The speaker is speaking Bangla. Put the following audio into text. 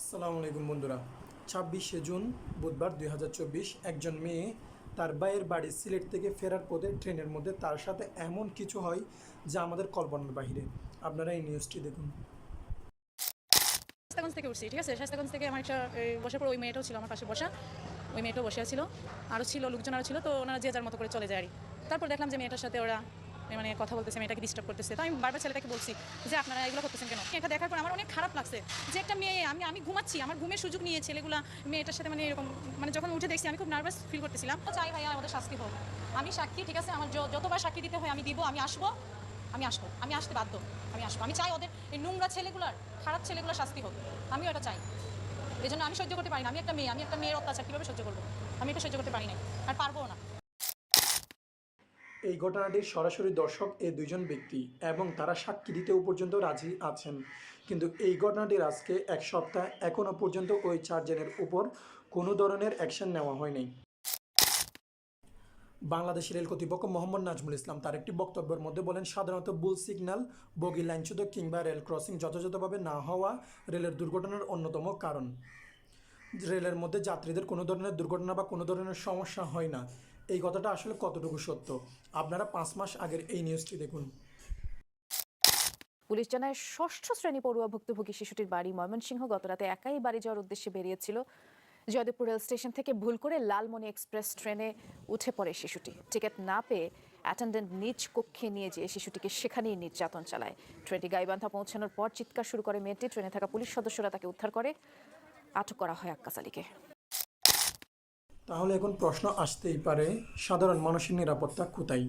আসসালামু আলাইকুম বন্ধুরা। 26শে জুন বুধবার 2024 একজন মেয়ে তার ভাইয়ের বাড়ি সিলেট থেকে ফেরার পথে ট্রেনের মধ্যে তার সাথে এমন কিছু হয় যা আমাদের কল্পনার বাহিরে। আপনারা এই নিউজটি দেখুন। শাস্তাগঞ্জ থেকে উঠছি, ঠিক আছে। শাস্তাগঞ্জ থেকে আমার একটা বসার পর ওই মেয়েটাও ছিল আমার পাশে বসা, ওই মেয়েটাও বসে ছিল, আরও ছিল লোকজন, আরও ছিল। তো ওনারা যে যার মতো করে চলে যায় আর কি। তারপর দেখলাম যে মেয়েটার সাথে ওরা মানে কথা বলতেছে, মেয়েটাকে ডিস্টার্ব করতেছে। তো আমি বারবার ছেলেটাকে বলছি যে আপনারা এগুলো করতেছেন কেন। এটা দেখার পর আমার অনেক খারাপ লাগছে যে একটা মেয়ে, আমি ঘুমাচ্ছি, আমার ঘুমের সুযোগ নিয়ে ছেলেগুলা মেয়েটার সাথে মানে এরকম, মানে যখন উঠে দেখছি আমি খুব নার্ভাস ফিল করতেছিলাম। চাই ভাইয়া আমাদের শাস্তি হোক। আমি সাক্ষী, ঠিক আছে, আমার যতবার সাক্ষী দিতে হয় আমি দিব, আমি আসবো, আমি আসতে বাধ্য, আমি আসবো। আমি চাই ওদের এই নোংরা ছেলেগুলার, খারাপ ছেলেগুলোর শাস্তি হোক, আমিও এটা চাই। এই জন্য আমি সহ্য করতে পারি না। আমি একটা মেয়ের অত্যাচার কীভাবে সহ্য করবো? আমি এটা সহ্য করতে পারি না আর পারবো না। এই ঘটনাটির সরাসরি দর্শক এই দুইজন ব্যক্তি এবং তারা সাক্ষী দিতেও পর্যন্ত রাজি আছেন। কিন্তু এই ঘটনাটির আজকে এক সপ্তাহ এখনও পর্যন্ত ওই চারজনের উপর কোনো ধরনের অ্যাকশন নেওয়া হয়নি। বাংলাদেশ রেল কর্তৃপক্ষ মোহাম্মদ নাজমুল ইসলাম তার একটি বক্তব্যের মধ্যে বলেন, সাধারণত বুল সিগন্যাল, বগি লাইনচ্যুত কিংবা রেল ক্রসিং যথাযথভাবে না হওয়া রেলের দুর্ঘটনার অন্যতম কারণ। রেলের মধ্যে যাত্রীদের কোনো ধরনের দুর্ঘটনা বা কোনো ধরনের সমস্যা হয় না। এই কথাটা আসলে কতটুকু সত্য, আপনারা 5 মাস আগের এই নিউজটি দেখুন। পুলিশ জানায় ষষ্ঠ শ্রেণী পড়ুয়া ভুক্তভোগী শিশুটির বাড়ি ময়মনসিংহ। গতরাতে একাই বাড়ি যাওয়ার উদ্দেশ্যে বেরিয়েছিল। জয়দেবপুর রেল স্টেশন থেকে ভুল করে লালমনি এক্সপ্রেস ট্রেনে উঠে পড়ে শিশুটি। টিকিট না পেয়ে অ্যাটেন্ডেন্ট নিজ কক্ষে নিয়ে যেয়ে শিশুটিকে সেখানেই নির্যাতন চালায়। ট্রেনটি গাইবান্ধা পৌঁছানোর পর চিৎকার শুরু করে মেয়েটি। ট্রেনে থাকা পুলিশ সদস্যরা তাকে উদ্ধার করে। আটক করা হয় আক্কাস আলীকে। তাহলে এখন প্রশ্ন আসতেই পারে, সাধারণ মানুষের নিরাপত্তা কোথায়?